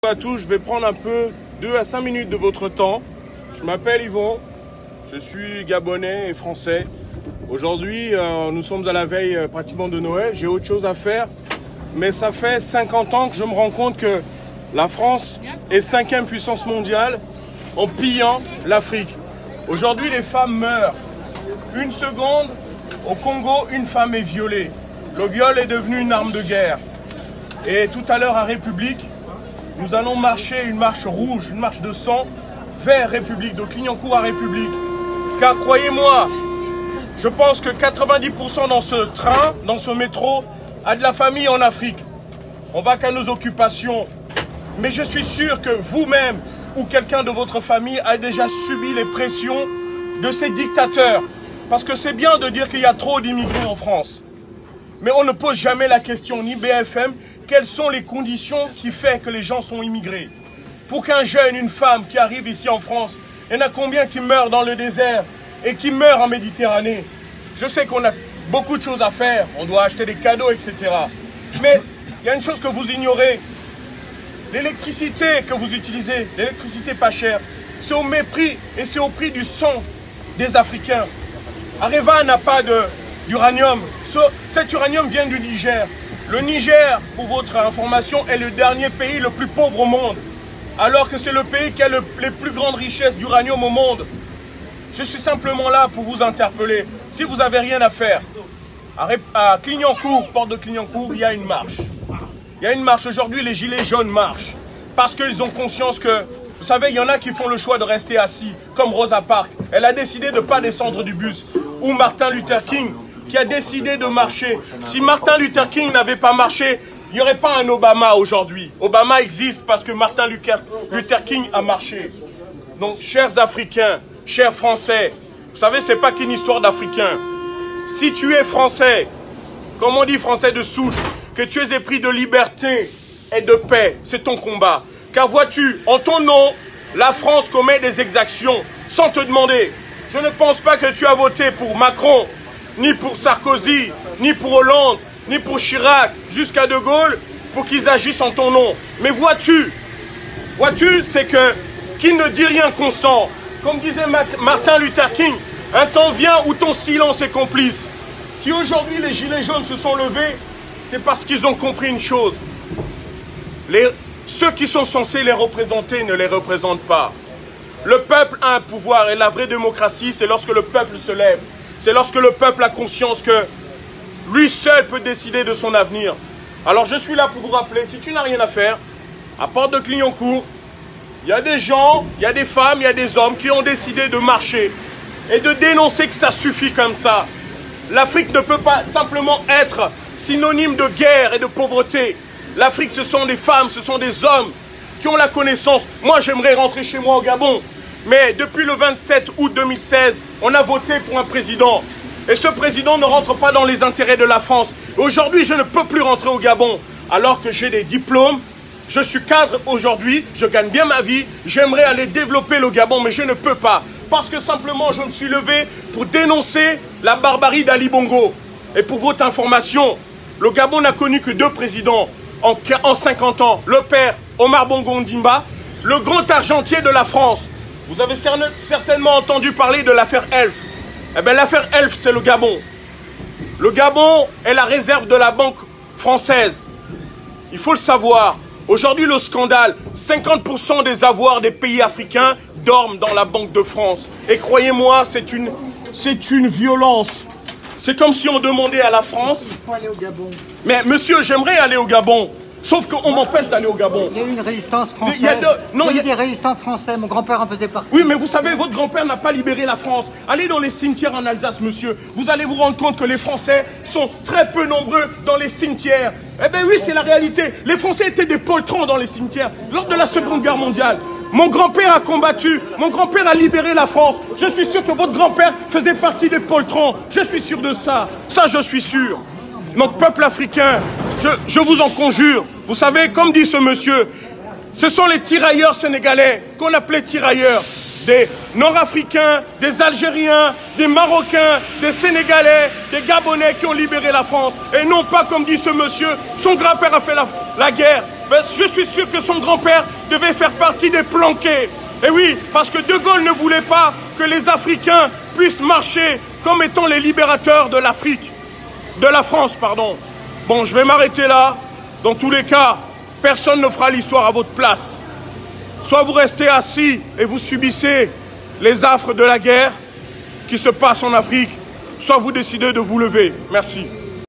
Bonjour à tous, je vais prendre un peu 2 à 5 minutes de votre temps. Je m'appelle Yvon, je suis gabonais et français. Aujourd'hui, nous sommes à la veille pratiquement de Noël. J'ai autre chose à faire, mais ça fait 50 ans que je me rends compte que la France est 5e puissance mondiale en pillant l'Afrique. Aujourd'hui, les femmes meurent. Une seconde, au Congo, une femme est violée. Le viol est devenu une arme de guerre. Et tout à l'heure à République, nous allons marcher une marche rouge, une marche de sang vers République, de Clignancourt à République. Car croyez-moi, je pense que 90% dans ce train, dans ce métro, a de la famille en Afrique. On va qu'à nos occupations. Mais je suis sûr que vous-même ou quelqu'un de votre famille a déjà subi les pressions de ces dictateurs. Parce que c'est bien de dire qu'il y a trop d'immigrés en France. Mais on ne pose jamais la question, ni BFM, quelles sont les conditions qui font que les gens sont immigrés. Pour qu'un jeune, une femme qui arrive ici en France, il y en a combien qui meurent dans le désert et qui meurent en Méditerranée? Je sais qu'on a beaucoup de choses à faire, on doit acheter des cadeaux, etc. Mais il y a une chose que vous ignorez. L'électricité que vous utilisez, l'électricité pas chère, c'est au mépris et c'est au prix du sang des Africains. Areva n'a pas d'uranium. Cet uranium vient du Niger. Le Niger, pour votre information, est le dernier pays le plus pauvre au monde. Alors que c'est le pays qui a les plus grandes richesses d'uranium au monde. Je suis simplement là pour vous interpeller. Si vous n'avez rien à faire, à Clignancourt, porte de Clignancourt, il y a une marche. Il y a une marche aujourd'hui, les gilets jaunes marchent. Parce qu'ils ont conscience que, vous savez, il y en a qui font le choix de rester assis, comme Rosa Parks. Elle a décidé de ne pas descendre du bus. Ou Martin Luther King, qui a décidé de marcher. Si Martin Luther King n'avait pas marché, il n'y aurait pas un Obama aujourd'hui. Obama existe parce que Martin Luther King a marché. Donc, chers Africains, chers Français, vous savez, ce n'est pas qu'une histoire d'Africains. Si tu es Français, comme on dit Français de souche, que tu es épris de liberté et de paix, c'est ton combat. Car vois-tu, en ton nom, la France commet des exactions sans te demander. Je ne pense pas que tu as voté pour Macron, ni pour Sarkozy, ni pour Hollande, ni pour Chirac, jusqu'à De Gaulle, pour qu'ils agissent en ton nom. Mais vois-tu, c'est que qui ne dit rien consent. Comme disait Martin Luther King, un temps vient où ton silence est complice. Si aujourd'hui les gilets jaunes se sont levés, c'est parce qu'ils ont compris une chose. Ceux qui sont censés les représenter ne les représentent pas. Le peuple a un pouvoir et la vraie démocratie, c'est lorsque le peuple se lève. C'est lorsque le peuple a conscience que lui seul peut décider de son avenir. Alors je suis là pour vous rappeler, si tu n'as rien à faire, à porte de Clignancourt, il y a des gens, il y a des femmes, il y a des hommes qui ont décidé de marcher et de dénoncer que ça suffit comme ça. L'Afrique ne peut pas simplement être synonyme de guerre et de pauvreté. L'Afrique, ce sont des femmes, ce sont des hommes qui ont la connaissance. Moi, j'aimerais rentrer chez moi au Gabon. Mais depuis le 27 août 2016, on a voté pour un président. Et ce président ne rentre pas dans les intérêts de la France. Aujourd'hui, je ne peux plus rentrer au Gabon. Alors que j'ai des diplômes, je suis cadre aujourd'hui, je gagne bien ma vie. J'aimerais aller développer le Gabon, mais je ne peux pas. Parce que simplement, je me suis levé pour dénoncer la barbarie d'Ali Bongo. Et pour votre information, le Gabon n'a connu que 2 présidents en 50 ans. Le père, Omar Bongo Ondimba, le grand argentier de la France. Vous avez certainement entendu parler de l'affaire Elf. Eh bien, l'affaire Elf, c'est le Gabon. Le Gabon est la réserve de la banque française. Il faut le savoir. Aujourd'hui, le scandale, 50% des avoirs des pays africains dorment dans la Banque de France. Et croyez-moi, c'est une violence. C'est comme si on demandait à la France... Il faut aller au Gabon. Mais monsieur, j'aimerais aller au Gabon. Sauf qu'on m'empêche d'aller au Gabon. Il y a eu une résistance française. Il y a des résistants français. Mon grand-père en faisait partie. Oui, mais vous savez, votre grand-père n'a pas libéré la France. Allez dans les cimetières en Alsace, monsieur. Vous allez vous rendre compte que les Français sont très peu nombreux dans les cimetières. Eh bien oui, c'est la réalité. Les Français étaient des poltrons dans les cimetières lors de la Seconde Guerre mondiale. Mon grand-père a combattu. Mon grand-père a libéré la France. Je suis sûr que votre grand-père faisait partie des poltrons. Je suis sûr de ça. Ça, je suis sûr. Notre peuple africain, je vous en conjure. Vous savez, comme dit ce monsieur, ce sont les tirailleurs sénégalais qu'on appelait tirailleurs. Des Nord-Africains, des Algériens, des Marocains, des Sénégalais, des Gabonais qui ont libéré la France. Et non pas, comme dit ce monsieur, son grand-père a fait la guerre. Ben, je suis sûr que son grand-père devez faire partie des planqués. Et oui, parce que De Gaulle ne voulait pas que les Africains puissent marcher comme étant les libérateurs de l'Afrique. De la France, pardon. Bon, je vais m'arrêter là. Dans tous les cas, personne ne fera l'histoire à votre place. Soit vous restez assis et vous subissez les affres de la guerre qui se passe en Afrique, soit vous décidez de vous lever. Merci.